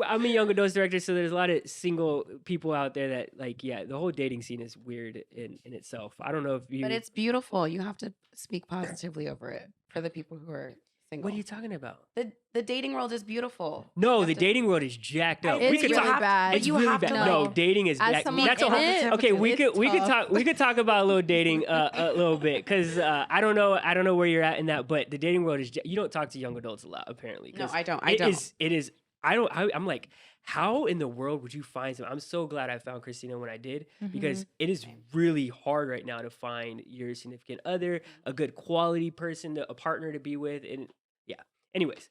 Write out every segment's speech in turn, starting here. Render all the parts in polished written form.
I'm a young adults director, so there's a lot of single people out there that like, yeah, the whole dating scene is weird in itself. I don't know if you. But it's beautiful. You have to speak positively over it for the people who are single. What are you talking about? The dating world is beautiful. No, You the have to- dating world is jacked up. It's We could really talk. bad. It's you really have bad. to, No, like- dating is As back. someone That's a in whole. it, Okay, we it's could talk about a little dating a little bit because I don't know where you're at in that, but the dating world is you don't talk to young adults a lot apparently. No, 'cause I don't. It is. I'm like, how in the world would you find some? I'm so glad I found Christina when I did because it is really hard right now to find your significant other, a good quality person, a partner to be with, and yeah. Anyways,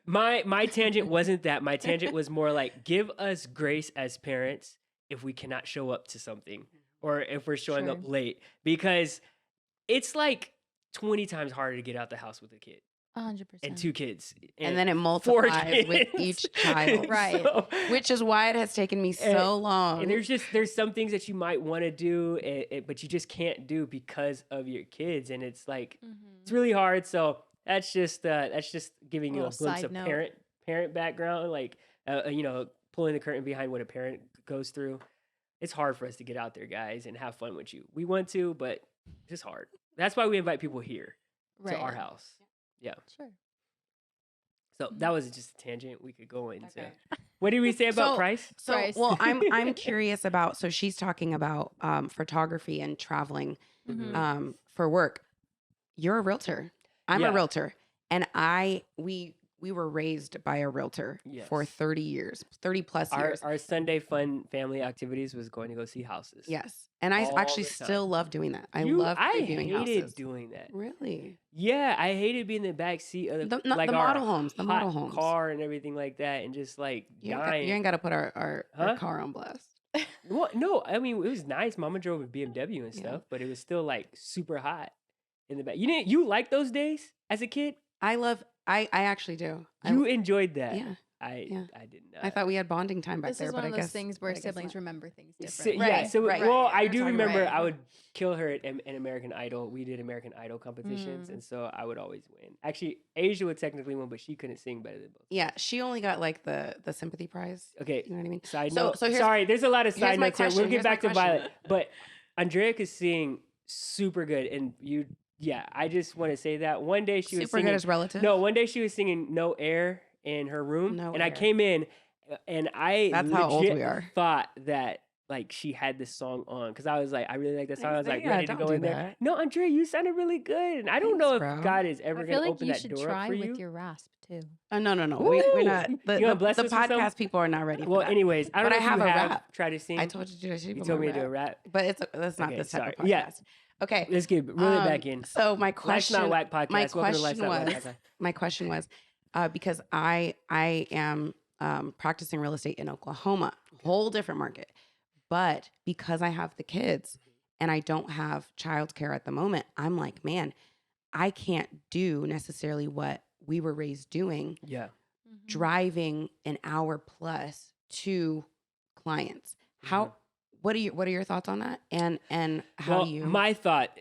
my tangent wasn't that. My tangent was more like give us grace as parents if we cannot show up to something or if we're showing up Sure. late because it's like 20 times harder to get out the house with a kid 100%. and 2 kids And then it 4 multiplies with kids. each child. Right. So- Which is why it has taken me so long. and there's some things that you might want to do, but you just can't do because of your kids, and it's like it's really hard. So that's just giving you a Little glimpse side of note. parent background, like pulling the curtain behind what a parent goes through. It's hard for us to get out there, guys, and have fun with you. We want to, but it's just hard. That's why we invite people here Right. to our house. Yeah. Sure. So that was just a tangent we could go into. Okay. What did we say about price? So, Price. well, I'm curious about. So she's talking about photography and traveling Mhm. for work. You're a realtor. I'm Yeah. a realtor, and we were raised by a realtor for Yes. 30 years, 30 plus years. Our Sunday fun family activities was going to go see houses. Yes, and I All actually the time. still love doing that. I You- love I previewing hated houses. doing that. Really? Yeah, I hated being in the back seat of The like our model homes, the hot model homes. car and everything like that, and just like You dying. ain't got to put our Huh? car on blast. Well, no, I mean it was nice. Mama drove a BMW and Yeah. stuff, but it was still like super hot in the back. You like those days as a kid? I actually do. You enjoyed that. Yeah. I Yeah. did not. I thought we had bonding time back This there, is but one I of those guess things where I guess siblings not. remember things So, differently. yeah, so right. well, I You're do talking remember right. I would kill her in American Idol. We did American Idol competitions, and so I would always win. Actually, Asia would technically win, but she couldn't sing better than both. Yeah, she only got like the sympathy prize. Okay, You know what I mean? side So- note. so here's- Sorry, there's a lot of here's side my notes here. We'll question, get here's my back to question. Violet, but Andrea could sing super good, and yeah, I just want to say that one day she was Super singing. good as relative. No, one day she was singing "No Air" in her room, No and I Air. came in, and I That's how old legit we are. thought that like she had this song on because I was like, I really like this song. I was like Yeah, ready to don't go do in there. that. No, Andrea, you sounded really good, and I don't know if Thanks, bro. God is ever I going feel to like open you that should door try for with you. your rasp too. No. Ooh! We're not. You The gonna bless us with some? podcast people are not ready for Well, that. anyways, I don't But know I if have you a have rap. tried to sing. I told you to You told me to do a rap. But that's not Okay, this type of sorry. podcast. Yeah. Okay. Let's get really back in. So my Life's question, Not Whack podcast. my Welcome to Life's question Not Whack was, podcast. my question was, because I am practicing real estate in Oklahoma, whole different market, but because I have the kids and I don't have childcare at the moment, I'm like, man, I can't do necessarily what we were raised doing, Yeah. driving an hour plus to clients. How? What are your thoughts on that? And how Well, do you? my thought,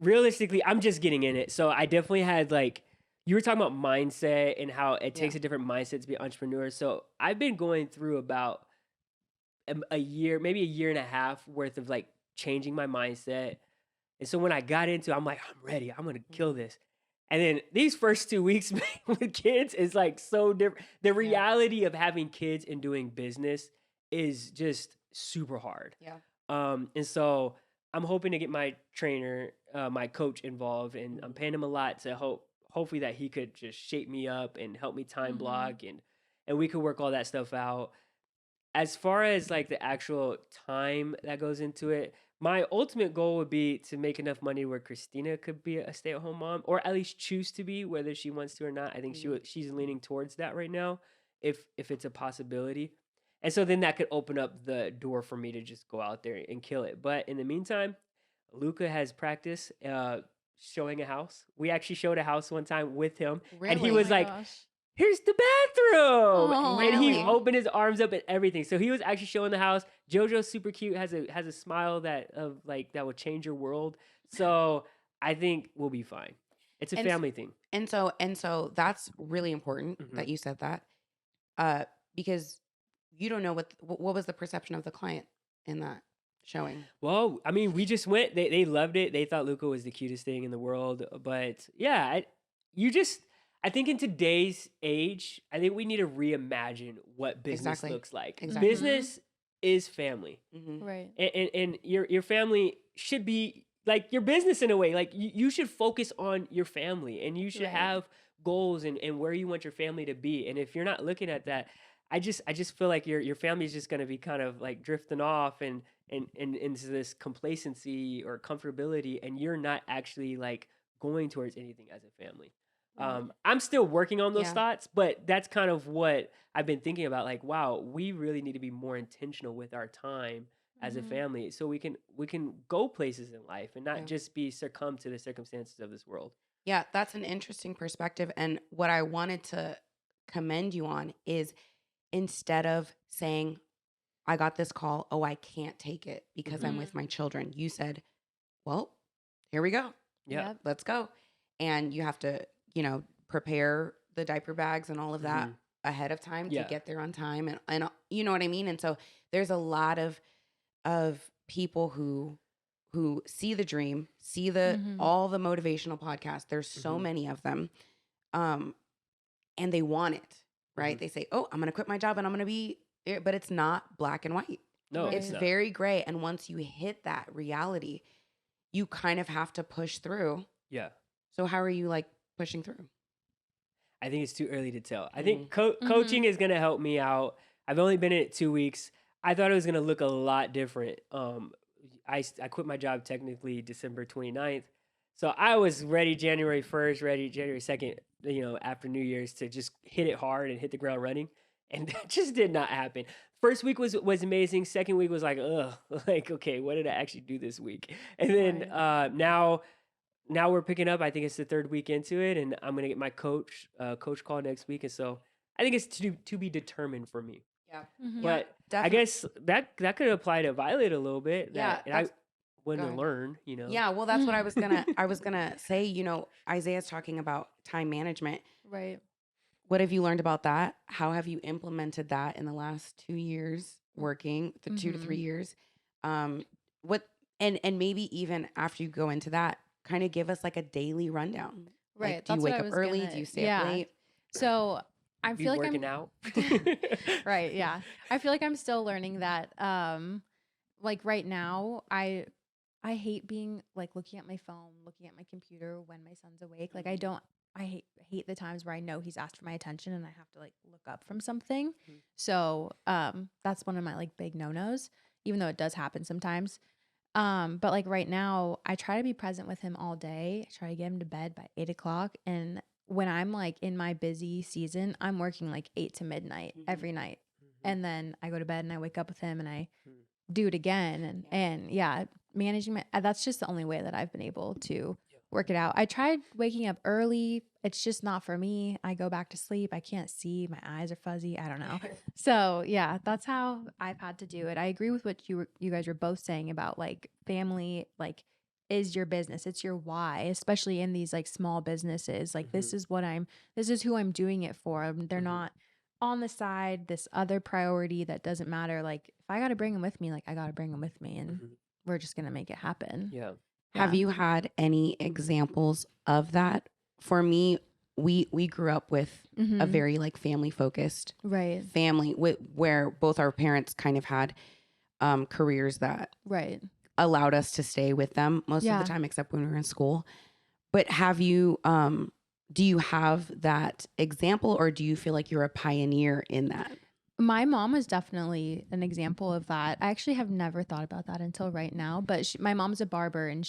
realistically, I'm just getting in it. So I definitely had like, you were talking about mindset and how it takes a different mindset to be an entrepreneur. So I've been going through about a year, maybe a year and a half worth of like changing my mindset. And so when I got into it, I'm like, I'm ready. I'm going to kill this. And then these first 2 weeks with kids is like so different. The reality of having kids and doing business is just super hard. Yeah. And so I'm hoping to get my trainer, my coach involved, and I'm paying him a lot to hopefully that he could just shape me up and help me time block and we could work all that stuff out. As far as like the actual time that goes into it, my ultimate goal would be to make enough money where Christina could be a stay-at-home mom, or at least choose to be, whether she wants to or not. I think she's leaning towards that right now, if it's a possibility. And so then that could open up the door for me to just go out there and kill it. But in the meantime, Luca has practiced showing a house. We actually showed a house one time with him, and he Really? was like, here's the bathroom. Oh, and he really? opened his arms up and everything. So he was actually showing the house. JoJo's super cute, has a smile that will change your world. So I think we'll be fine. It's a And family thing. And so that's really important that you said that, because you don't know what was the perception of the client in that showing. Well, I mean, we just went. They loved it. They thought Luca was the cutest thing in the world. But yeah, I think in today's age, I think we need to reimagine what business Exactly. looks like. Exactly. Business is family, Right. and your family should be like your business in a way. Like you should focus on your family, and you should Right. have goals and where you want your family to be. And if you're not looking at that, I just feel like your family is just going to be kind of like drifting off and into this complacency or comfortability, and you're not actually like going towards anything as a family. Right. I'm still working on those Yeah. thoughts, but that's kind of what I've been thinking about. Like, wow, we really need to be more intentional with our time as a Mhm. family, so we can go places in life and not Yeah. just be succumb to the circumstances of this world. Yeah, that's an interesting perspective. And what I wanted to commend you on is, instead of saying, I got this call, oh, I can't take it because I'm with my children, you said, well, here we go. Yeah. Yep. Let's go. And you have to, prepare the diaper bags and all of that ahead of time Yeah. to get there on time. And you know what I mean? And so there's a lot of people who see the dream, see all the motivational podcasts. There's so many of them. And they want it, right? They say, oh, I'm going to quit my job and I'm going to be, but it's not black and white. No, Right. It's it's not. very gray. And once you hit that reality, you kind of have to push through. Yeah. So how are you like pushing through? I think it's too early to tell. I think coaching is going to help me out. I've only been in it 2 weeks. I thought it was going to look a lot different. I quit my job technically December 29th. So I was ready January 1st, ready January 2nd, after New Year's, to just hit it hard and hit the ground running. And that just did not happen. First week was amazing. Second week was like, ugh, like, okay, what did I actually do this week? And then now we're picking up. I think it's the third week into it, and I'm gonna get my coach call next week. And so I think it's to be determined for me. Yeah. Mhm. But I definitely. guess that could apply to Violet a little bit. Yeah, and I that's- want go to ahead. learn. Yeah, well, that's what I was gonna say. Isaiah's talking about time management. Right. What have you learned about that? How have you implemented that in the last 2 years working, the 2 to 3 years? What and maybe even after you go into that, kind of give us like a daily rundown. Right. Like, do you That's what wake I up was early? gonna- Do you stay yeah. up late? So I Be feel like working I'm out. right. Yeah. I feel like I'm still learning that. Like right now, I hate being like looking at my phone, looking at my computer when my son's awake. Like I hate the times where I know he's asked for my attention and I have to like look up from something. So that's one of my like big no-nos, even though it does happen sometimes. But like right now, I try to be present with him all day. I try to get him to bed by 8 o'clock. And when I'm like in my busy season, I'm working like 8 to midnight every night. And then I go to bed and I wake up with him and I do it again. And yeah, managing that's just the only way that I've been able to work it out. I tried waking up early. It's just not for me. I go back to sleep. I can't see. My eyes are fuzzy. I don't know. So yeah, that's how I've had to do it. I agree with what you guys were both saying about like family, like is your business. It's your why, especially in these like small businesses. Like this is who I'm doing it for. They're not on the side, this other priority that doesn't matter. Like if I got to bring them with me, like I got to bring them with me and we're just going to make it happen. Yeah. Have you had any examples of that? For me, we grew up with a very like family focused Right. family where both our parents kind of had careers that Right. allowed us to stay with them most of the time, except when we were in school. But have you, do you have that example, or do you feel like you're a pioneer in that? My mom was definitely an example of that. I actually have never thought about that until right now, but my mom's a barber and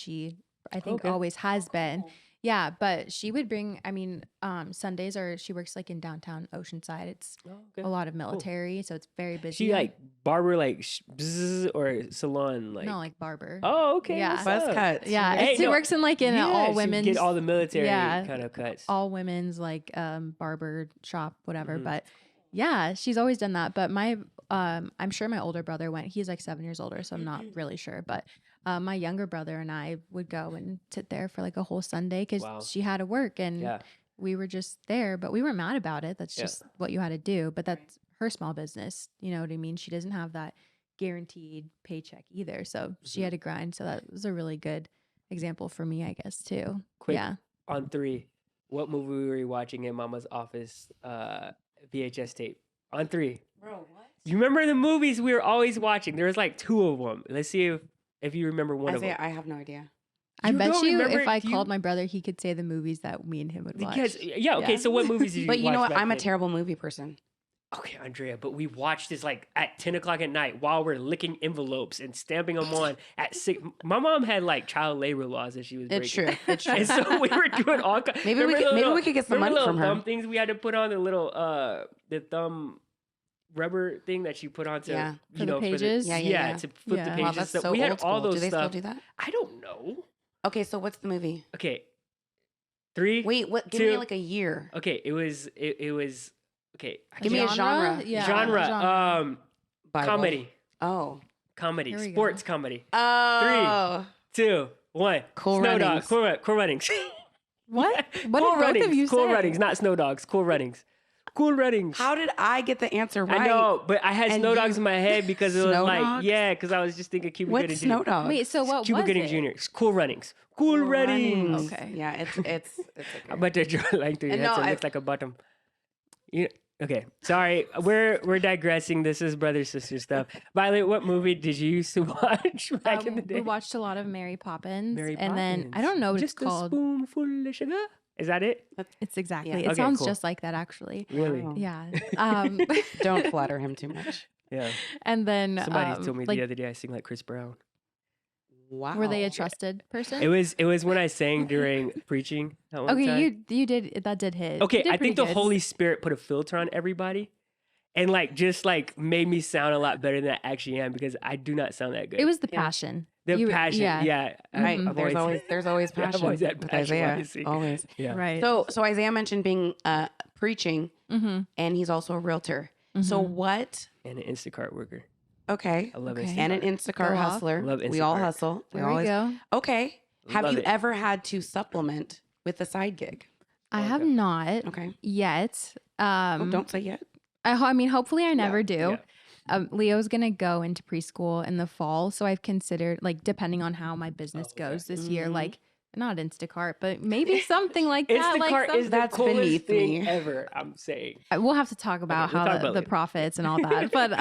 I think always has been. Yeah, but she would bring, Sundays she works like in downtown Oceanside. It's a lot of military, so it's very busy. She like barber like bzzz, or salon like. No, like barber. Oh, okay. Yeah. what's Buzz up? cuts. Yeah, Hey, she no, works in like in an yeah, all she women's. get all the military yeah, kind of cuts. all women's like barber shop, whatever. But yeah, she's always done that. But my I'm sure my older brother went. He's like 7 years older, so I'm not really sure. But my younger brother and I would go and sit there for like a whole Sunday because Wow. she had to work and Yeah. we were just there. But we weren't mad about it. That's Yeah. just what you had to do. But that's her small business. You know what I mean? She doesn't have that guaranteed paycheck either. So she had to grind. So that was a really good example for me, I guess, too. Quick, Yeah. on 3, what movie were you watching in Mama's office VHS tape? On 3. Bro, what? You remember the movies we were always watching? There was like 2 of them. Let's see if you remember one of them. I have no idea. I You bet don't you remember if it? I Do you- called my brother, he could say the movies that me and him would watch. Because yeah, okay. Yeah. So what movies did you But watch? you know what? back I'm a then? terrible movie person. Okay, Andrea, but we watched this like at 10 o'clock at night while we're licking envelopes and stamping them on at 6. My mom had like child labor laws that she was breaking. It's true. It's true. And so we were doing all kinds. Maybe we could get some money from her. Thumb things we had to put on the little the thumb rubber thing that you put on to Yeah. For the pages? Yeah. to flip Yeah. the Wow, pages. Wow, that's so we had old school. all those Do they stuff. still do that? I don't know. Okay, so what's the movie? Okay, 3. Wait, what? Give 2. me like a year. Okay, it was okay. I Give me a can't- genre. Yeah. genre. Bible. Comedy. Oh. Comedy. Here we go. Sports comedy. Oh. 2, 1. Cool Snow Runnings. Dogs. Cool Runnings. What? What Cool did both Runnings. of you Cool say? Runnings, not Snow Dogs. Cool Runnings. Cool Runnings. How did I get the answer right? I know, but I had And Snow Dogs you- in my head because it was Snow like, Dogs? yeah, because I was just thinking Cuba What's Gooding Jr. Snow Dog? Wait, so what Cuba was Gooding it? Jr. Cool Runnings. Cool Runnings. Okay. Yeah, it's okay. I'm about to draw a line through your No, head so it I- looks like a bottom. Yeah. Okay, sorry, we're digressing. This is brother sister stuff. Violet, what movie did you used to watch back in the day? We watched a lot of Mary Poppins. Mary and then I Poppins. don't know what Just it's called. a spoonful of sugar. Is that it? It's exactly. Yeah. It Okay, sounds cool. just like that actually. Really? Oh. Yeah. Don't flatter him too much. Yeah. And then Somebody told me like, the other day I sing like Chris Brown. Wow. were they a trusted person? It was when I sang during preaching. That one Okay, time. you did that did hit. Okay, You did I think pretty the good. Holy Spirit put a filter on everybody, and like just like made me sound a lot better than I actually am because I do not sound that good. It was the Yeah. passion. the you- passion. Yeah, Right. I've There's always Yeah, I've passion. always had with passion when I Isaiah. sing. Always. yeah. Right. So Isaiah mentioned being preaching, mm-hmm. and he's also a realtor. So what? And an Instacart worker. Okay. I love Okay. Instacart. And an Instacart Go off. hustler. Love We all Instacart. hustle. We There we always. go. Okay. Have Love you it. ever had to supplement with a side gig? I Okay. have not Okay. yet. Oh, don't say yet. I mean, hopefully I never do. Yeah. Leo's gonna go into preschool in the fall, so I've considered like depending on how my business okay. goes this year, Mhm. like not Instacart, but maybe something like that. Instacart Like is the That's coolest beneath thing me. ever. I'm saying. we'll have to talk about we'll how talk the, about the later. profits and all that. But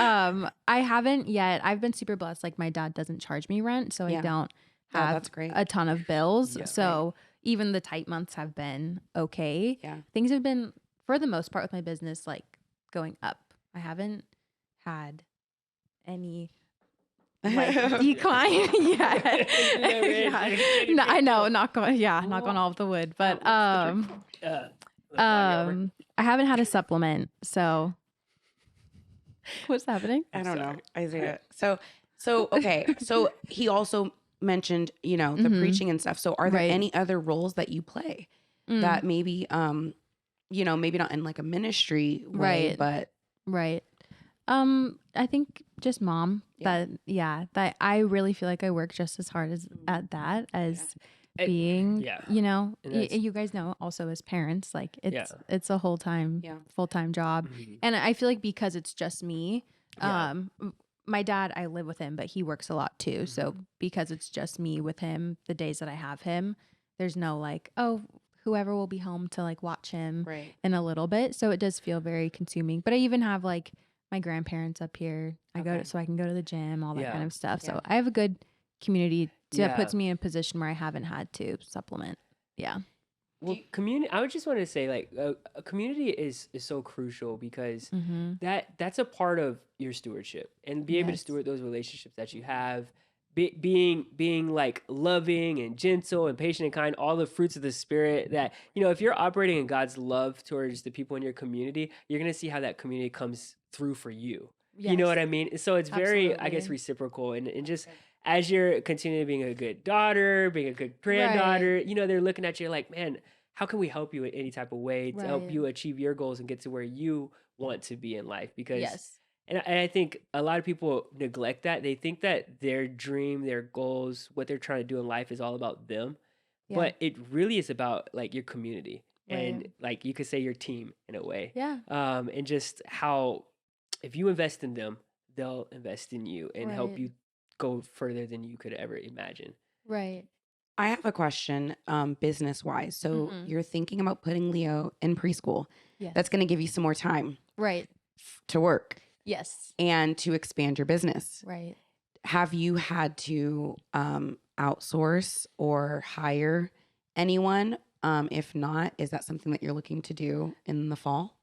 I haven't yet. I've been super blessed. Like my dad doesn't charge me rent, so Yeah. I don't Oh, have that's great. a ton of bills. Yeah. So even the tight months have been okay. Yeah. Things have been, for the most part, with my business, like going up. I haven't had any like decline yet. Yeah. No, I know, knock on all of the wood, but Uh, I haven't had a supplement, so what's happening? I don't know, sorry. Isaiah. So okay. So he also mentioned, the Mhm. preaching and stuff. So are there Right. any other roles that you play that maybe, maybe not in like a ministry way, Right. but Right. I think just mom. That I really feel like I work just as hard as at that as And- being, yeah. and that's- you guys know also as parents, like Yeah. it's a whole time, Yeah. full-time job. Mhm. And I feel like because it's just me, Yeah. my dad, I live with him, but he works a lot too. So Mm-hmm. because it's just me with him, the days that I have him, there's no like, oh, whoever will be home to like watch him right. in a little bit. So it does feel very consuming. But I even have like my grandparents up here. I Okay. so I can go to the gym, all that Yeah. kind of stuff. Yeah. So I have a good community that Yeah. puts me in a position where I haven't had to supplement. Yeah. Well, community. I would just want to say, like, a community is so crucial because Mm-hmm. that's a part of your stewardship, and be able to Yes. steward those relationships that you have, being like loving and gentle and patient and kind, all the fruits of the spirit. That if you're operating in God's love towards the people in your community, you're gonna see how that community comes through for you. You know what I mean? So it's very, I guess, Absolutely. reciprocal, and just as you're continuing being a good daughter, being a good granddaughter, they're looking at you like, man, how can we help you in any type of way to help Right. you achieve your goals and get to where you want to be in life? Because Yes. And I think a lot of people neglect that. They think that their dream, their goals, what they're trying to do in life is all about them. Yeah. But it really is about like your community and Right. like you could say your team in a way. Yeah. And just how if you invest in them, they'll invest in you and help Right. you go further than you could ever imagine. Right. I have a question, business wise. So Mhm. you're thinking about putting Leo in preschool. Yes. That's going to give you some more time right. to work Yes. and to expand your business. Right. Have you had to outsource or hire anyone? If not, is that something that you're looking to do in the fall?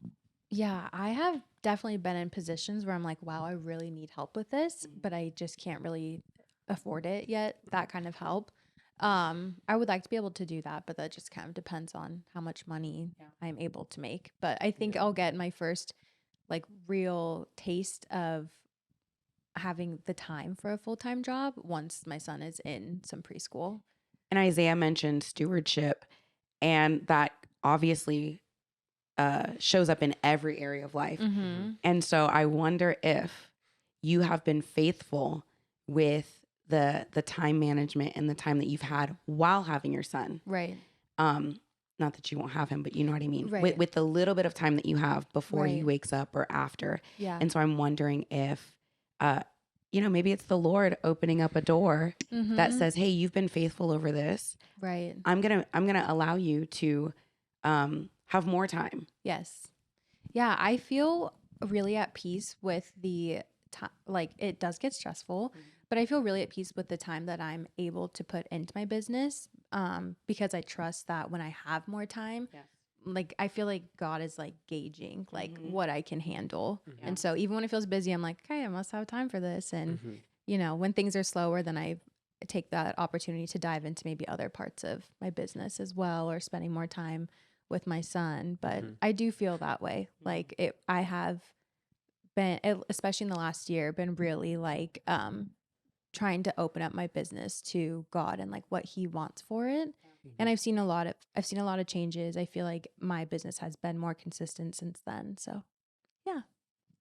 Yeah, I have definitely been in positions where I'm like, wow, I really need help with this, but I just can't really afford it yet. That kind of help. I would like to be able to do that, but that just kind of depends on how much money I'm able to make. But I think I'll get my first like real taste of having the time for a full-time job once my son is in some preschool. And Isaiah mentioned stewardship, and that obviously shows up in every area of life. Mm-hmm. And so I wonder if you have been faithful with the time management and the time that you've had while having your son. Right. Not that you won't have him, but you know what I mean. Right. With the little bit of time that you have before he Right. wakes up or after. Yeah. And so I'm wondering if maybe it's the Lord opening up a door that Mhm. says, "Hey, you've been faithful over this. Right. I'm gonna allow you to have more time." Yes. Yeah, I feel really at peace with the time. Like it does get stressful, but I feel really at peace with the time that I'm able to put into my business because I trust that when I have more time, Yes. like I feel like God is like gauging like Mhm. what I can handle. Mhm. And so even when it feels busy, I'm like, okay, I must have time for this. And Mhm. when things are slower, then I take that opportunity to dive into maybe other parts of my business as well, or spending more time with my son. But Mhm. I do feel that way. Like I have been, especially in the last year, been really like trying to open up my business to God and like what He wants for it. And I've seen a lot of changes. I feel like my business has been more consistent since then. So yeah.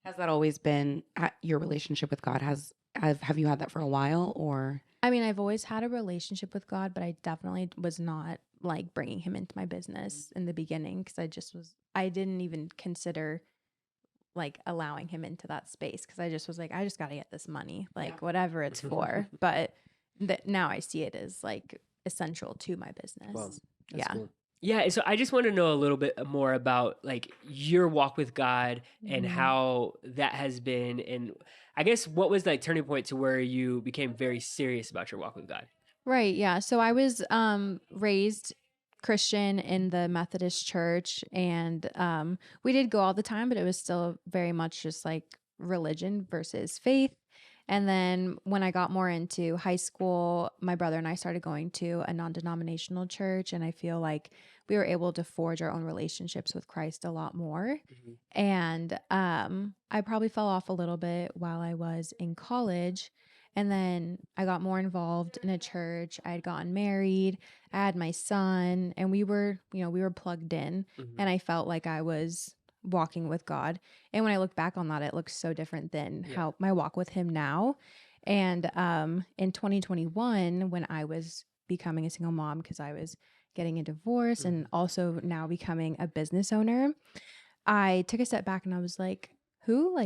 Has that always been your relationship with God? Have you had that for a while, or? I mean, I've always had a relationship with God, but I definitely was not like bringing Him into my business in the beginning because I didn't even consider like allowing Him into that space because I just was like, I just got to get this money, like whatever it's for. But now I see it as like essential to my business. Wow, that's yeah. cool. Yeah, and so I just want to know a little bit more about like your walk with God and Mhm. how that has been, and I guess what was like turning point to where you became very serious about your walk with God. Right. Yeah. So I was raised Christian in the Methodist church, and we did go all the time, but it was still very much just like religion versus faith. And then when I got more into high school, my brother and I started going to a non-denominational church, and I feel like we were able to forge our own relationships with Christ a lot more. And I probably fell off a little bit while I was in college. And then I got more involved in a church. I had gotten married. I had my son, and we were plugged in. And I felt like I was walking with God. And when I look back on that, it looks so different than how my walk with Him now. And in 2021, when I was becoming a single mom because I was getting a divorce and also now becoming a business owner, I took a step back and I was like, who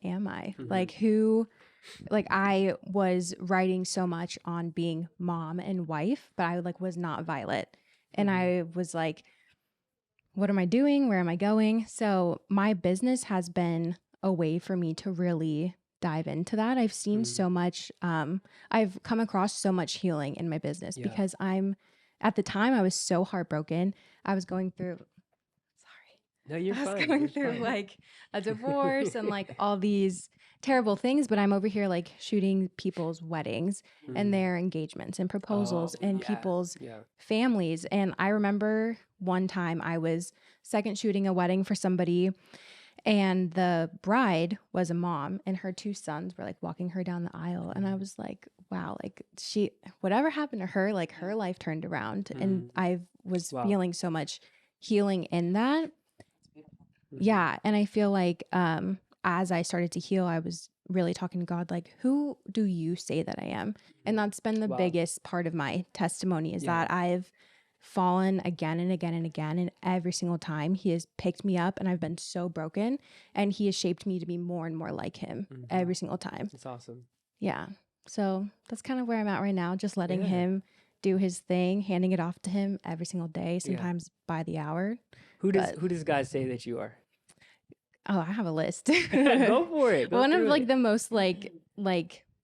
am I? Like I was writing so much on being mom and wife, but I like was not Violet. And I was like, what am I doing? Where am I going? So my business has been a way for me to really dive into that. I've seen so much, I've come across so much healing in my business because at the time I was so heartbroken. I was going through, No, you're I was fine. going You're through fine. like a divorce and like all these terrible things, but I'm over here like shooting people's weddings and their engagements and proposals and people's families. And I remember one time I was second shooting a wedding for somebody, and the bride was a mom and her two sons were like walking her down the aisle. And I was like, wow, like whatever happened to her, like her life turned around. And I was feeling so much healing in that. Yeah. And I feel like as I started to heal, I was really talking to God, like, who do you say that I am? And that's been the Wow. biggest part of my testimony is Yeah. that I've fallen again and again and again. And every single time he has picked me up and I've been so broken, and he has shaped me to be more and more like him every single time. That's awesome. Yeah. So that's kind of where I'm at right now, just letting Yeah. him do his thing, handing it off to him every single day, sometimes by the hour. Who does God say that you are? Oh, I have a list. Go for it. Go One of through like it. the most like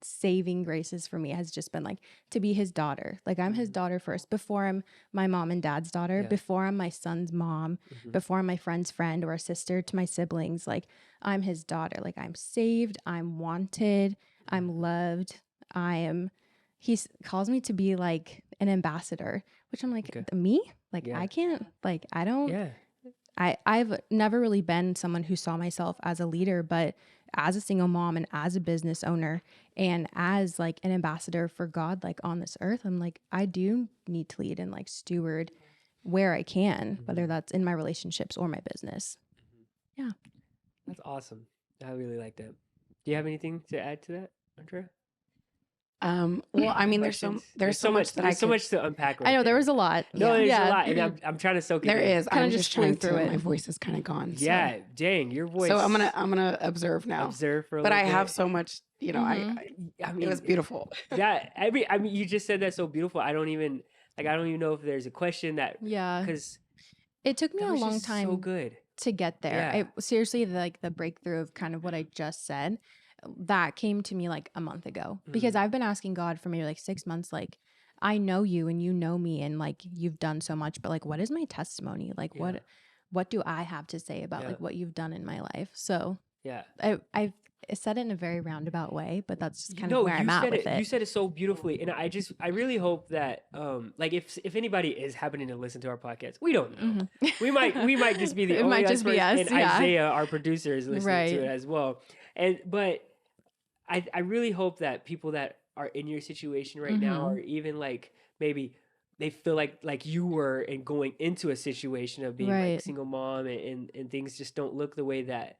saving graces for me has just been like to be his daughter. Like I'm his daughter first, before I'm my mom and dad's daughter, Yeah. before I'm my son's mom, before I'm my friend's friend or a sister to my siblings. Like I'm his daughter. Like I'm saved, I'm wanted, I'm loved. He calls me to be like an ambassador, which I'm like, Okay. me? Like Yeah. I can't, like I don't Yeah. I've never really been someone who saw myself as a leader, but as a single mom and as a business owner and as like an ambassador for God, like on this earth, I'm like, I do need to lead and like steward where I can, whether that's in my relationships or my business. Yeah. That's awesome. I really like that. Do you have anything to add to that, Andrea? Well, I mean, there's so much that there's so much to unpack. Right I know there there was a lot. No, there's Yeah. a lot, and I'm trying to soak it there in. is. Kinda I'm just just flew trying through to. it. My voice is kind of gone. so- Yeah, dang, your voice. So I'm gonna observe now. observe for a But I little have bit. so much. You know, Mhm. I mean, it was beautiful. that I mean, you just said that so beautiful. I don't even know if there's a question that Yeah. because It took me that a was long just time so good. to get there. Yeah. Seriously, the breakthrough of kind of what I just said, that came to me like a month ago because I've been asking God for maybe like 6 months, like, I know you and you know me and like you've done so much, but like what is my testimony? Like Yeah. what do I have to say about Yeah. like what you've done in my life? So Yeah. I said it in a very roundabout way, but that's just kind No, of where you I'm at said with it. You it. said it so beautifully, and I really hope that like if anybody is happening to listen to our podcast, we don't know. We might just be the It only might just be experts, us, and yeah. Isaiah, our producer, is listening to Right. it as well. But I really hope that people that are in your situation right now, or even like maybe they feel like you were and going into a situation of being like Right. single mom and things just don't look the way that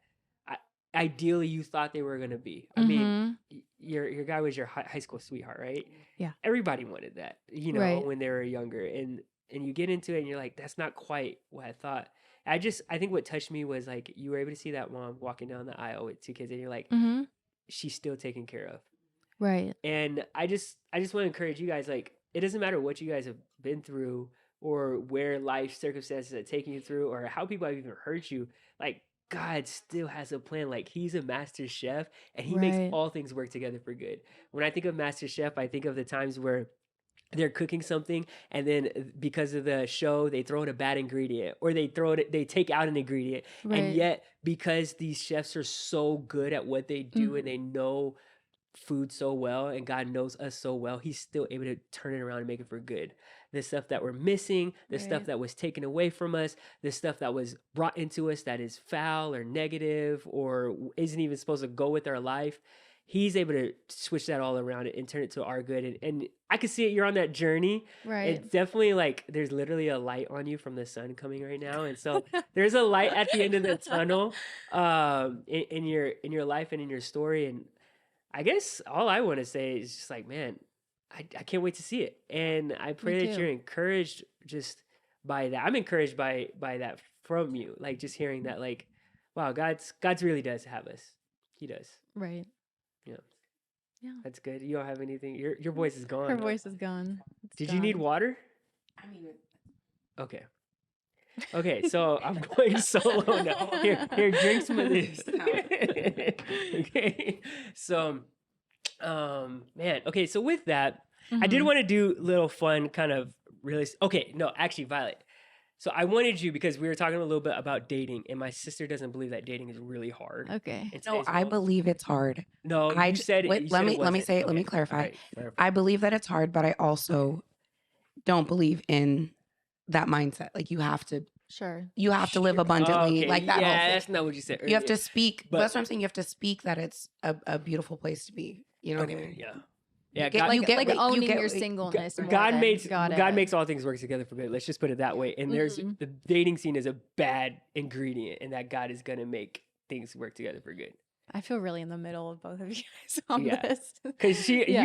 ideally you thought they were going to be. I mean, your guy was your high school sweetheart, right? Yeah. Everybody wanted that, you know, Right. when they were younger, and you get into it and you're like, that's not quite what I thought. I think what touched me was like you were able to see that mom walking down the aisle with 2 kids, and you're like, she's still taken care of. Right. And I just want to encourage you guys, like, it doesn't matter what you guys have been through or where life circumstances are taking you through or how people have even hurt you. Like, God still has a plan. Like, he's a master chef and he makes Right. all things work together for good. When I think of master chef, I think of the times where they're cooking something and then because of the show they throw in a bad ingredient or they take out an ingredient. Right. And yet because these chefs are so good at what they do and they know food so well and God knows us so well, he's still able to turn it around and make it for good. The stuff that we're missing, the stuff Right. that was taken away from us, the stuff that was brought into us that is foul or negative or isn't even supposed to go with our life, he's able to switch that all around and turn it to our good. And I can see it. You're on that journey. Right. It's definitely like there's literally a light on you from the sun coming right now. And so there's a light at the end of the tunnel in your life and in your story. And I guess all I want to say is just like, man, I can't wait to see it. And I pray that too. you're encouraged just by that. I'm encouraged by that from you. Like just hearing that, like, wow, God's really does have us. He does. Right. Yeah. Yeah. That's good. You don't have anything. Your voice is gone. Her voice is gone. It's Did you need gone. water? I mean, Okay. Okay, so I'm going solo now. Here, drink some of this. Okay. So, man. Okay, so with that, I did want to do little fun kind of really. Okay, no, actually, Violet. So I wanted you because we were talking a little bit about dating, and my sister doesn't believe that dating is really hard. Okay. in no, today's I world. believe it's hard. No, I you j- said. wait, You let said me it let me wasn't. say it. Let me Okay, clarify. all right, clarify. I believe that it's hard, but I also don't believe in that mindset. Like you have to Sure. live abundantly, Okay, like that yeah, whole thing. that's not what you said. You have to earlier. speak. But- That's what I'm saying. You have to speak that it's a beautiful place to be. You know what I Okay, mean? yeah. Yeah, get- God, you get like what- you owning get your what- singleness. more God than makes gotta- God makes all things work together for good. Let's just put it that way. And there's Mhm. the dating scene is a bad ingredient, and that God is gonna make things work together for good. I feel really in the middle of both of you guys on Yeah. this. Because Yeah.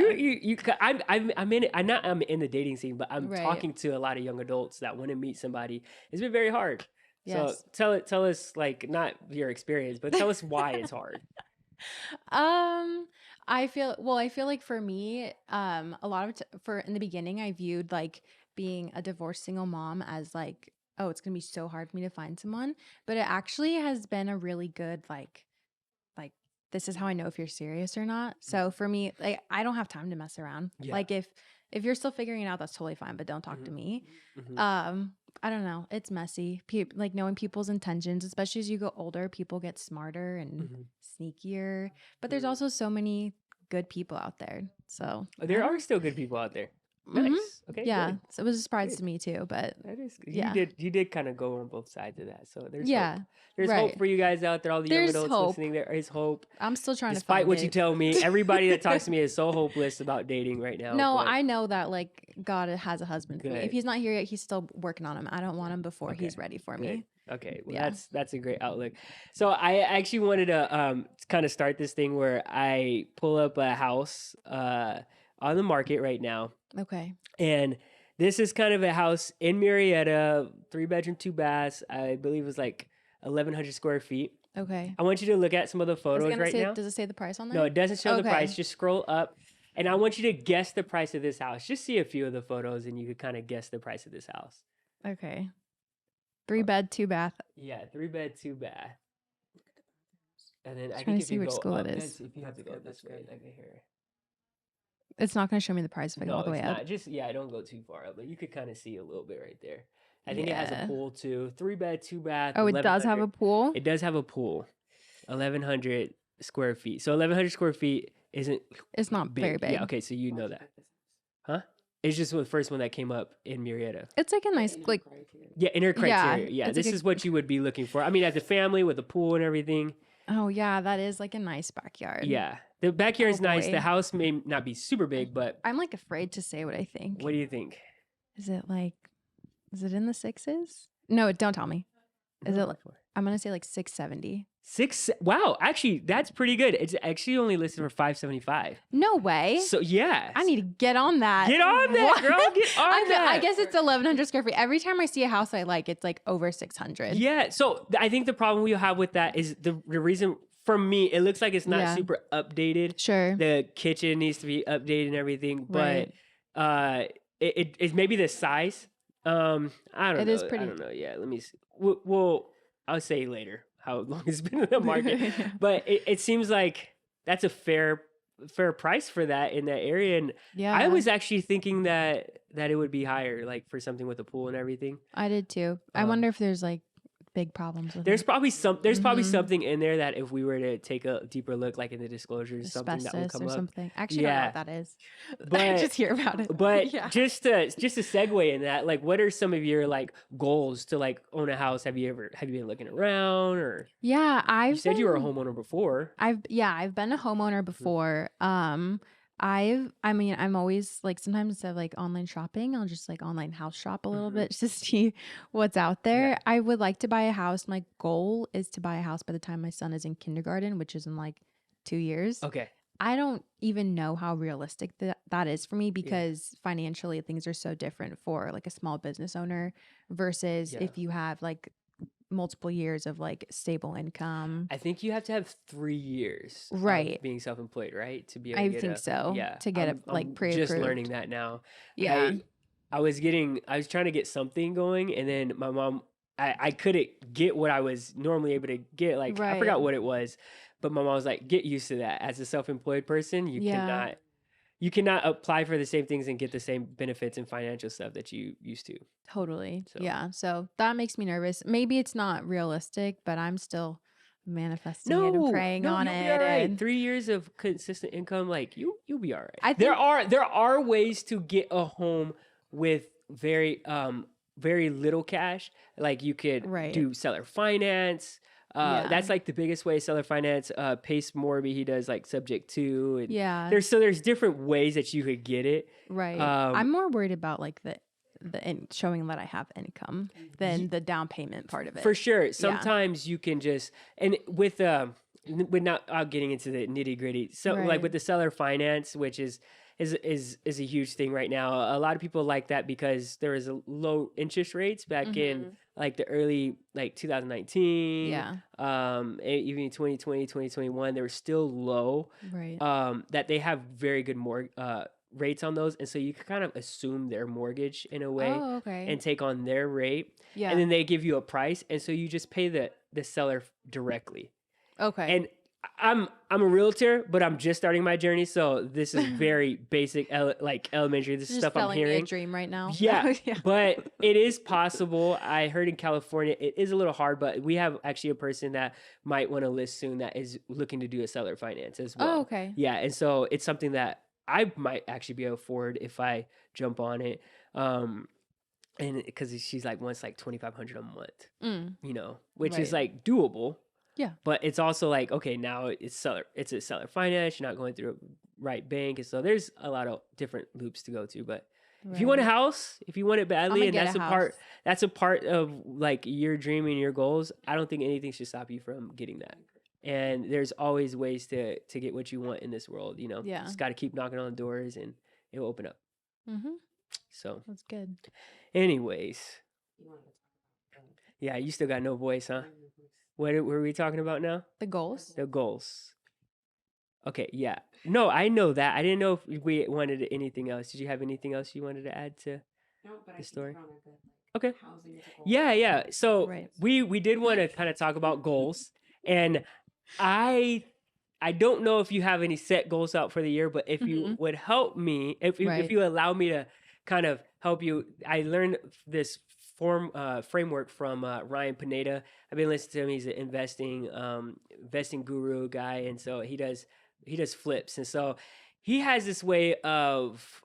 I'm in it. I'm in the dating scene, but I'm Right. talking to a lot of young adults that want to meet somebody. It's been very hard. Yes. So tell us, like, not your experience, but tell us why it's hard. I feel like for me, a lot of for in the beginning, I viewed like being a divorced single mom as like, oh, it's gonna be so hard for me to find someone, but it actually has been a really good like this is how I know if you're serious or not. So for me, like I don't have time to mess around. Yeah. Like if you're still figuring it out, that's totally fine, but don't talk to me. Mhm. I don't know. It's messy. Like knowing people's intentions, especially as you go older, people get smarter and Mhm. sneakier. But there's Mhm. also so many good people out there. So There are still good people out there. Mhm. Nice. Okay. Yeah. Good. So it was a surprise Good. to me too. But That is good. Yeah. You did kind of go on both sides of that. So there's yeah, hope. There's hope right. for you guys out there, all the young There's adults hope. listening. There is hope. I'm still trying to Despite find what it. you tell me, everybody that talks to me is so hopeless about dating right now. No, but I know that like God has a husband for me. Good. If he's not here yet, he's still working on him. I don't want him before Okay. he's ready for Good. me. Okay, well Yeah. that's a great outlook. So I actually wanted to kind of start this thing where I pull up a house on the market right now, Okay. and this is kind of a house in Marietta, 3-bedroom, 2 baths. I believe it was like 1,100 square feet. Okay. I want you to look at some of the I was photos gonna right say, now. does it say the price on there? No, it doesn't show the Okay. price. Just scroll up, and I want you to guess the price of this house. Just see a few of the photos, and you could kind of guess the price of this house. Okay. 3-bed, 2-bath. Yeah, 3-bed, 2 bath. And then I Trying think to if see you which go school up, it is. if you have to go this way, like here. It's not going to show me the price if I go No, all the way it's up. not. Just don't go too far up, but you could kind of see a little bit right there. I think it has a Yeah. pool too. 3-bed, 2 bath. Oh, it does have a 1,100 pool? It does have a pool. 1,100 square feet. So 1,100 square feet isn't It's not big. very big. Yeah. Okay. So you know that, huh? It's just the first one that came up in Marietta. It's like a nice, like, Yeah, inner criteria. Yeah, it's this like is what you would be looking for. I mean, as a family with a pool and everything. oh yeah, that is like a nice backyard. Yeah, the backyard is Oh, nice. boy. The house may not be super big, but I'm like afraid to say what I think. what do you think? Is it in the sixes? No, don't tell me. Is it like, I'm going to say like 670. Wow, actually, that's pretty good. It's actually only listed for $575. No way. So yeah, I need to get on that. get on that, What? girl. Get on that. I guess it's 1,100 square feet. Every time I see a house I like, it's like over 600. Yeah. So I think the problem we have with that is the reason. For me, it looks like it's not Yeah. super updated. Sure. The kitchen needs to be updated and everything, but Right. it's maybe the size. I don't know. It is pretty- I don't know. Yeah, let me see. Well, I'll say later how long it's been in the market. Yeah. But it seems like that's a fair price for that in that area. And Yeah. I was actually thinking that it would be higher, like for something with a pool and everything. I did too. I wonder if there's like big problems with There's it. probably Mhm. something in there that if we were to take a deeper look, like in the disclosures, something that would Asbestos come or up. something. I actually don't know Yeah. what that is. I But- just hear about it. But yeah. just to segue in that, like, what are some of your like goals to like own a house? Have you been looking around, or Yeah, you said you were a homeowner before? I've been a homeowner before. I'm always like sometimes instead of like online shopping, I'll just like online house shop a little Mhm. bit just to see what's out there. Yeah. I would like to buy a house. My goal is to buy a house by the time my son is in kindergarten, which is in like 2 years. Okay. I don't even know how realistic that is for me because financially things are so different for like a small business owner versus Yeah. if you have like multiple years of like stable income. I think you have to have 3 years Right. of being self-employed, right? To be able I to get think so. Yeah. To get it like I'm pre-approved. just learning that now. Yeah. I was trying to get something going, and then my mom, I couldn't get what I was normally able to get. Like, I forgot Right. what it was, but my mom was like, get used to that. As a self-employed person, Yeah. you cannot apply for the same things and get the same benefits and financial stuff that you used to. Totally. So- Yeah. So that makes me nervous. Maybe it's not realistic, but I'm still manifesting it and praying on you'll it. be all right. and 3 years of consistent income, like you'll be all right. I there think- are ways to get a home with very little cash. Like you could Right. do seller finance. Yeah. That's like the biggest way. Seller finance. Pace Morby, he does like subject to. And Yeah. there's different ways that you could get it. Right. Um, I'm more worried about like the showing that I have income than the down payment part of it. For sure. Sometimes you can just, and with we're not getting into the nitty gritty. So like Right. with the seller finance, which is a huge thing right now. A lot of people like that because there was a low interest rates back in like the early like 2019, Yeah. even 2020, 2021, they were still low. Right. That they have very good rates on those, and so you can kind of assume their mortgage in a way Oh, okay. and take on their rate, Yeah. and then they give you a price, and so you just pay the seller directly. Okay. And I'm a realtor, but I'm just starting my journey, so this is very basic, like elementary. This is Just stuff I'm selling me a hearing. dream right now. Yeah, Yeah. but it is possible. I heard in California it is a little hard, but we have actually a person that might want to list soon that is looking to do a seller finance as well. Oh, okay. Yeah, and so it's something that I might actually be able to afford if I jump on it. And because she's like wants like $2,500 a month, you know, which is Right. like doable. Yeah. But it's also like, okay, now it's a seller finance. You're not going through a right bank, and so there's a lot of different loops to go to. But if you want a Right. house, if you want it badly, I'ma and get that's a a part, house. that's a part of like your dream and your goals. I don't think anything should stop you from getting that. And there's always ways to get what you want in this world. You know, Yeah. just got to keep knocking on the doors, and it will open up. Mm-hmm. So, That's good. anyways, yeah, you still got no voice, huh? What were we talking about now? The goals. The goals. Okay, yeah. No, I know that. I didn't know if we wanted anything else. Did you have anything else you wanted to add to the story? Okay. Yeah. So Right. we did want to kind of talk about goals, and I don't know if you have any set goals out for the year, but if you would help me, if Right. you allow me to kind of help you, I learned this framework from Ryan Pineda. I've been listening to him. He's an investing guru guy, and so he does flips, and so he has this way of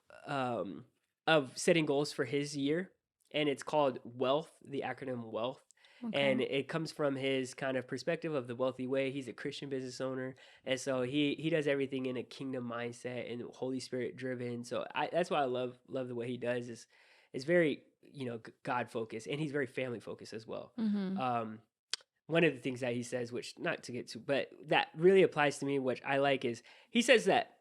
setting goals for his year, and it's called wealth, the acronym wealth. And Okay. it comes from his kind of perspective of the wealthy way. He's a Christian business owner, and so he does everything in a kingdom mindset and Holy Spirit driven. So that's why I love the way he does. Is very God focused, and he's very family focused as well. Mm-hmm. One of the things that he says, which not to get to, but that really applies to me, which I like, is he says that,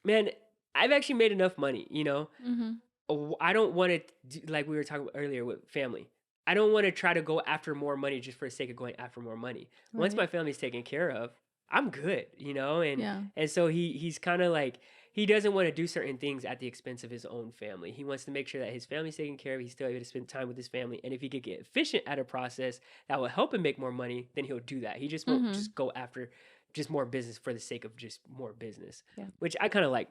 man, I've actually made enough money. Mm-hmm. I don't want to, like we were talking about earlier with family. I don't want to try to go after more money just for the sake of going after more money. Once my Right. family's taken care of, I'm good, and Yeah. so he's kind of like, he doesn't want to do certain things at the expense of his own family. He wants to make sure that his family's taken care of. He's still able to spend time with his family, and if he could get efficient at a process that will help him make more money, then he'll do that. He just won't Mhm. just go after just more business for the sake of just more business, Yeah. which I kind of like.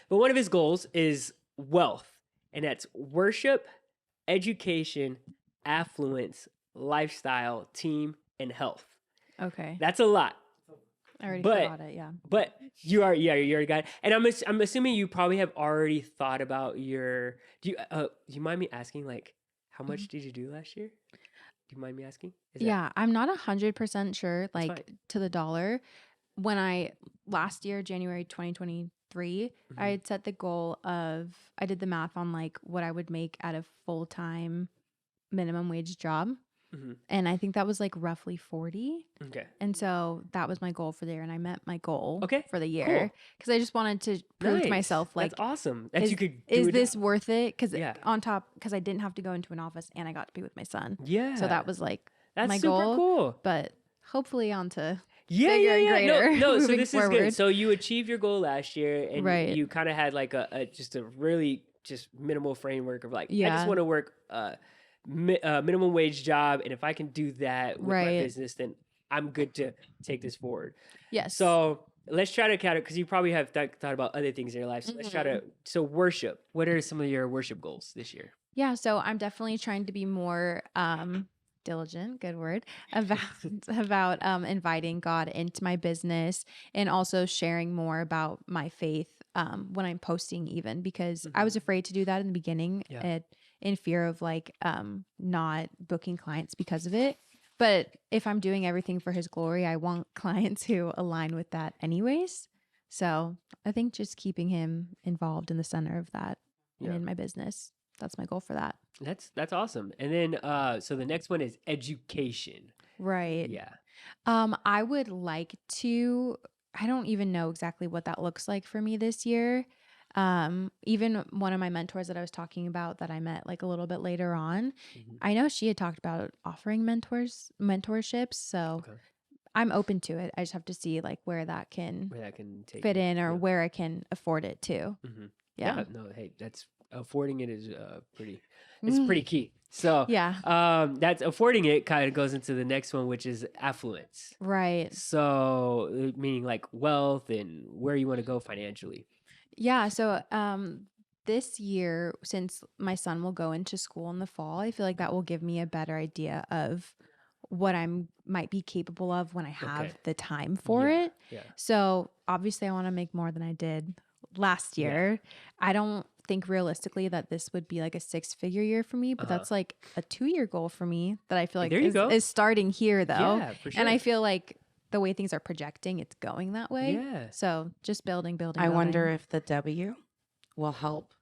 But one of his goals is wealth, and that's worship, education, affluence, lifestyle, team, and health. Okay. That's a lot. I already but- forgot it. Yeah. But you already got it. And I'm assuming you probably have already thought about your. Do you mind me asking, like, how much did you do last year? Do you mind me asking? Is that- Yeah, I'm not 100% sure, That's like to the dollar. When last year, January 2023, I Mhm. had set the goal of, I did the math on like what I would make at a full-time minimum wage job. Mhm. And I think that was like roughly 40. Okay. And so that was my goal for the year. And I met my goal Okay, for the year because I just wanted to prove to Nice. myself, like, That's awesome. That is, you could. is do this worth it? Because Yeah. because I didn't have to go into an office and I got to be with my son. Yeah. So that was like that's my super goal. cool. But hopefully on to Yeah, bigger and No, greater so moving this is good. forward. So you achieved your goal last year, and Right. you kind of had like a just a really just minimal framework of like, I just Yeah. want to work minimum wage job, and if I can do that with my Right. business, then I'm good to take this forward. Yes. So let's try to count it, because you probably have thought about other things in your life. So let's try to. So worship. What are some of your worship goals this year? yeah, so I'm definitely trying to be more diligent, good word, about inviting God into my business and also sharing more about my faith when I'm posting, even because I was afraid to do that in the beginning, Yeah. in fear of like not booking clients because of it. But if I'm doing everything for his glory, I want clients who align with that anyways. So I think just keeping him involved in the center of that and Yeah. in my business. That's my goal for that. That's awesome. And then so the next one is education. Right. Yeah. I would like to, I don't even know exactly what that looks like for me this year. Even one of my mentors that I was talking about that I met like a little bit later on, Mhm. I know she had talked about offering mentorships. So Okay. I'm open to it. I just have to see like where that can Where that can take fit you. in or Yeah. where I can afford it too. Mhm. Yeah. Yeah. No, hey, that's affording it is pretty. It's Mm, pretty key. So, yeah. that's affording it kind of goes into the next one, which is affluence. Right. So, meaning like wealth and where you want to go financially. Yeah. So, this year, since my son will go into school in the fall, I feel like that will give me a better idea of what I'm might be capable of when I have Okay. the time for Yeah. it. Yeah. So obviously I want to make more than I did last Yeah. year. I don't think realistically that this would be like a 6-figure year for me, but Uh-huh. that's like a 2-year goal for me that I feel like There you go. is starting here though. Yeah, for And I sure. feel like the way things are projecting, it's going that way. Yeah. So just building. I wonder if the W will help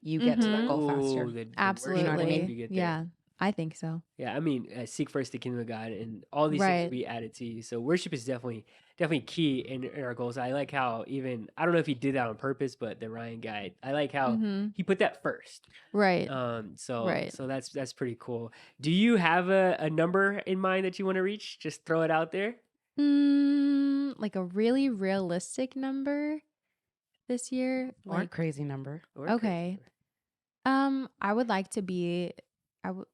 you get to that Mhm. goal faster. Ooh, the Absolutely. You know what I mean? help you get there. Yeah, I think so. Yeah, I mean, seek first the kingdom of God, and all these things will Right. be added to you. So worship is definitely key in our goals. I like how even I don't know if he did that on purpose, but the Ryan guy, I like how Mhm. he put that first. Right. So Right. that's pretty cool. Do you have a number in mind that you want to reach? Just throw it out there. Like a really realistic number this year. Or a Like crazy number. Or a crazy okay. number. I would like to be I would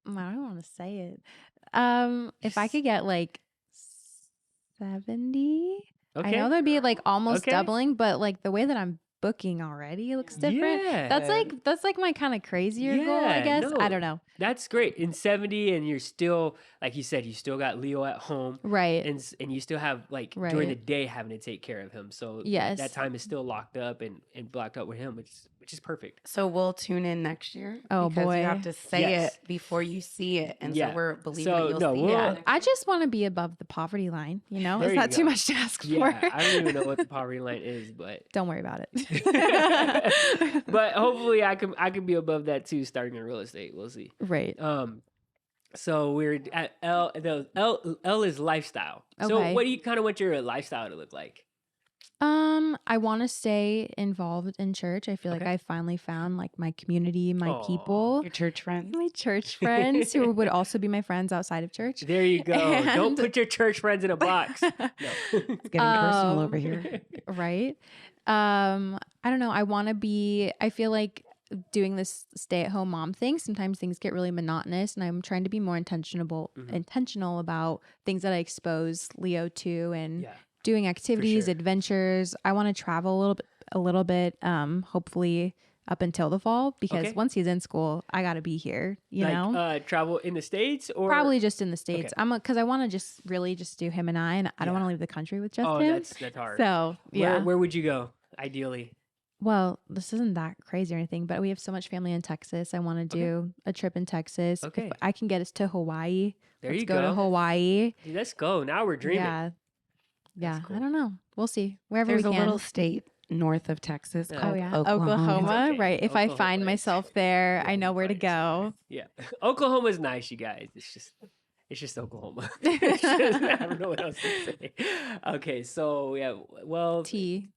I don't want to say it. If I could get like 70, I Okay. know that'd be like almost Okay. doubling, but like the way that I'm booking already looks different. Yeah. That's like my kind of crazier goal, I Yeah, guess. I no. don't know. That's great. In 70, and you're still, like you said, you still got Leo at home, Right. and you still have like during the Right. day having to take care of him. So that Yes. time is still locked up and blocked up with him, which is perfect. So we'll tune in next year. Oh, because you have boy. to say Yes. it before you see it. And Yeah. so we're believing So, that you'll no, see we'll- it. Yeah. I just want to be above the poverty line, you know? There Is you that too go. much to ask Yeah, for? I don't even know what the poverty line is, but Don't worry about it. but hopefully I can be above that too, starting in real estate. We'll see. Right. So we're at L. L is lifestyle. So Okay. what do you kind of want your lifestyle to look like? I want to stay involved in church. I feel like Okay. I finally found like my community, my Aw. people, Your church friends. my church friends who would also be my friends outside of church. There you go. Don't And- put your church friends in a box. No. It's getting personal over here. Right. I don't know. I feel like doing this stay-at-home mom thing, sometimes things get really monotonous, and I'm trying to be more Mhm. intentional about things that I expose Leo to and Yeah. doing activities, sure. adventures. I want to travel a little bit, hopefully up until the fall, because Okay. once he's in school, I got to be here, you know? Travel in the States or Probably just in the States. Okay. Because I want to just really just do him and I don't Yeah. want to leave the country with just Oh, him. that's hard. So, yeah. Where would you go ideally? Well, this isn't that crazy or anything, but we have so much family in Texas. I want to Okay. do a trip in Texas. Okay. If I can get us to Hawaii, There let's you go to Hawaii. Dude, let's go. Now we're dreaming. Yeah. Yeah. cool. I don't know. We'll see. Wherever There's we a can. little state north of Texas Yeah. called Oh yeah, Oklahoma. Okay. Right. If I Oklahoma find is- myself there, Yeah, I know you where to find go. Yeah. Oklahoma's nice, you guys. It's just Oklahoma. It's just, I don't know what else to say. Okay, so yeah, well, T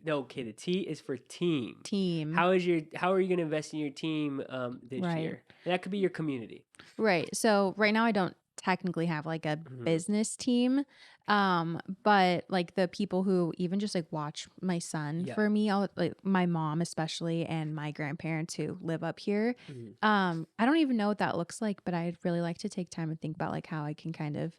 No, okay, the T is for team. team. How are you going to invest in your team this Right. year? And that could be your community. Right. So right now I don't technically have like a Mhm. business team. But like the people who even just like watch my son Yeah. for me, like my mom especially and my grandparents who live up here. Mhm. I don't even know what that looks like, but I'd really like to take time and think about like how I can kind of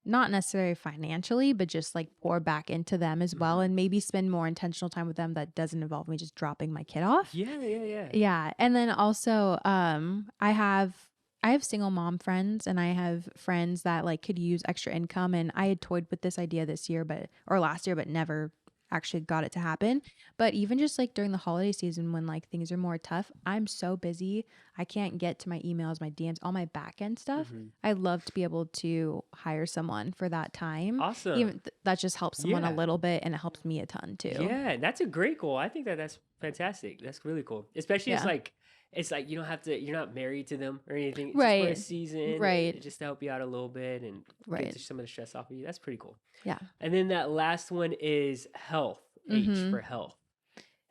not necessarily financially, but just like pour back into them as well, Mhm. and maybe spend more intentional time with them that doesn't involve me just dropping my kid off. Yeah. Yeah. And then also I have single mom friends, and I have friends that like could use extra income, and I had toyed with this idea this year or last year but never actually got it to happen. But even just like during the holiday season when like things are more tough, I'm so busy. I can't get to my emails, my DMs, all my back end stuff. Mhm. I'd love to be able to hire someone for that time. Awesome. Even that just helps someone Yeah. a little bit, and it helps me a ton too. Yeah, that's a great goal. I think that's fantastic. That's really cool. Especially it's Yeah. like it's like you don't have to. You're not married to them or anything. It's Right. just for a season, Right. just to help you out a little bit and Right. get some of the stress off of you. That's pretty cool. Yeah. And then that last one is health. H Mhm. for health.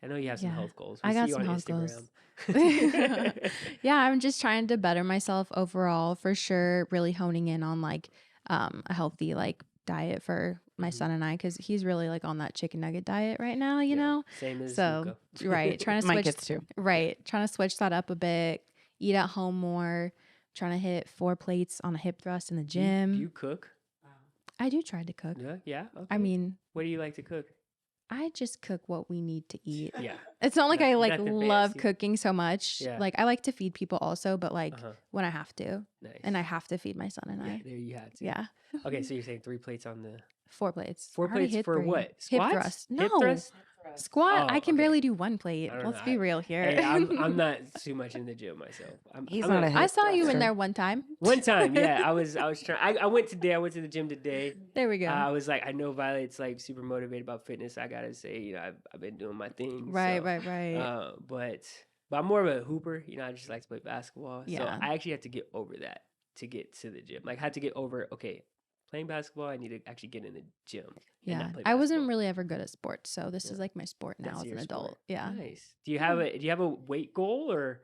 I know you have some Yeah. health goals. We I got see you some on health Instagram. goals. Yeah, I'm just trying to better myself overall for sure. Really honing in on like a healthy like diet for my Mhm. son and I, because he's really like on that chicken nugget diet right now, you Yeah, know? same as So Luca. right, trying to My switch kids too. right, trying to switch that up a bit, eat at home more, trying to hit 4 plates on a hip thrust in the Do you- gym. Do you cook? I do try to cook. Yeah. Yeah. Okay. I mean, what do you like to cook? I just cook what we need to eat. Yeah. It's not like I like Nothing love fancy. cooking so much. Yeah. Like I like to feed people also, but like Uh-huh. when I have to, Nice. and I have to feed my son and Yeah, I. there you have to. Yeah. Okay, so you're saying 3 plates on the 4 plates. 4 I already plates hit for 3. what? Hip Squats? thrust. Hip No. thrust? Squat. Oh, I can okay. barely do 1 plate. I don't Let's know. be real here. Hey, I'm not too much in the gym myself. He's I'm not a- a hip I saw you in thruster. there one time. One time, yeah, I was trying. I went today. I went to the gym today. There we go. I was like, I know Violet's like super motivated about fitness. I gotta say, I've been doing my thing. right, so, right. But I'm more of a hooper. I just like to play basketball. So Yeah. I actually had to get over that to get to the gym. Like, I had to get over. Okay, playing basketball, I need to actually get in the gym. and Yeah. not play I wasn't basketball. really ever good at sports, so this Yeah. is like my sport now That's as your an adult. sport. Yeah. Nice. Do you have a weight goal or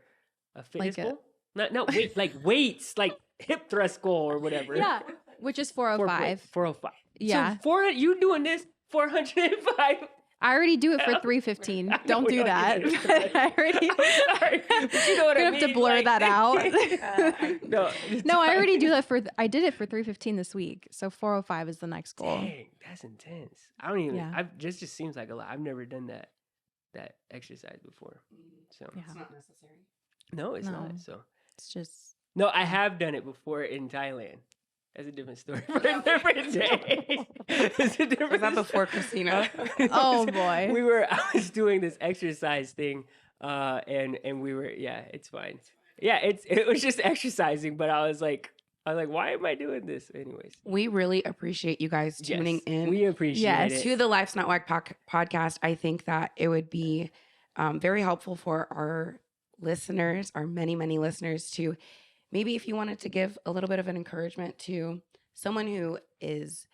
a fitness Like a- goal? Not weight, like weights, like hip thrust goal or whatever. Yeah. Which is 405. 405. Yeah. So you doing this 405. I already do it for 315. I Don't know, do no, that. you didn't. I already. I'm sorry, but you know what I Gonna have to mean, blur like- that out. No, No, I already do that I did it for 315 this week. So 405 is the next goal. Dang, that's intense. I don't even. Yeah. Just seems like a lot. I've never done that exercise before. So Yeah. It's not necessary. no, it's No. not. So It's just no, I have done it before in Thailand. That's a different story for a different day. It's a different Was that before Christina? Oh, boy. I was doing this exercise thing, and we were, it's fine. Yeah, it was just exercising, but I was like, why am I doing this? Anyways, We really appreciate you guys tuning yes, in we appreciate Yes. it. to the Life's Not Whack podcast. I think that it would be very helpful for our listeners, our many, many listeners, to maybe if you wanted to give a little bit of an encouragement to someone who is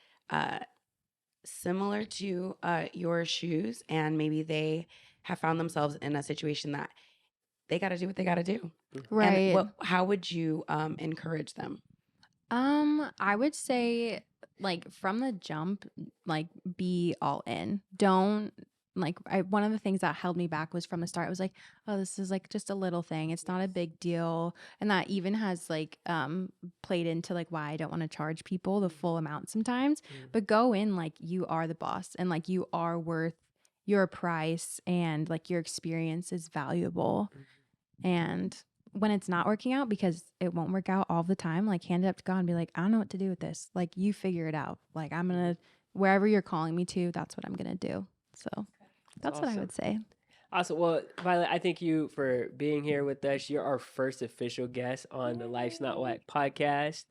similar to your shoes, and maybe they have found themselves in a situation that they got to do what they got to do. right. And how would you encourage them? I would say like from the jump, like be all in. Don't like one of the things that held me back was from the start. I was like, oh, this is like just a little thing. It's not a big deal. And that even has like played into like why I don't want to charge people the full amount sometimes. Mhm. But go in like you are the boss and like you are worth your price and like your experience is valuable. And when it's not working out, because it won't work out all the time, like hand it up to God and be like, I don't know what to do with this. Like you figure it out. Like I'm going to, wherever you're calling me to, that's what I'm going to do. So that's what I awesome. would say. Awesome. Well, Violet, I thank you for being here with us. You're our first official guest on the Life's Not Whack podcast.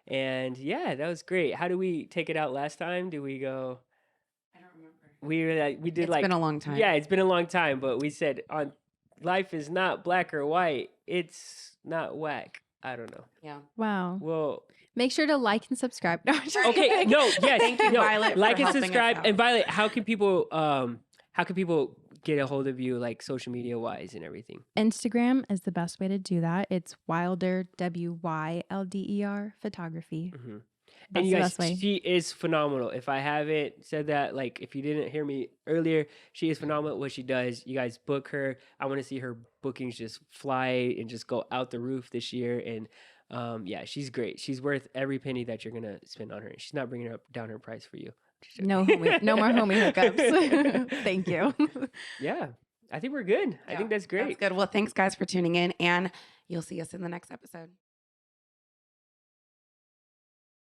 And yeah, that was great. How do we take it out last time? Do we go? I don't remember. We did It's like, been a long time. yeah, it's been a long time, but we said on life is not black or white. It's not whack. I don't know. Yeah. Well, Wow. Make sure to like and subscribe. No, I'm just okay. kidding. No, yes. Thank you, no, Violet, for like and helping us subscribe. out. And Violet, how can people get a hold of you, like social media wise and everything? Instagram is the best way to do that. It's Wilder, WYLDER photography. Mm-hmm. That's And you the guys, best way. she is phenomenal. If I haven't said that, like if you didn't hear me earlier, she is phenomenal at what she does. You guys book her. I want to see her bookings just fly and just go out the roof this year. And yeah, she's great. She's worth every penny that you're gonna spend on her. She's not bringing down her price for you. Just joking. No more homie hookups. Thank you. Yeah, I think we're good. I think that's great. That's good. Well, thanks guys for tuning in, and you'll see us in the next episode.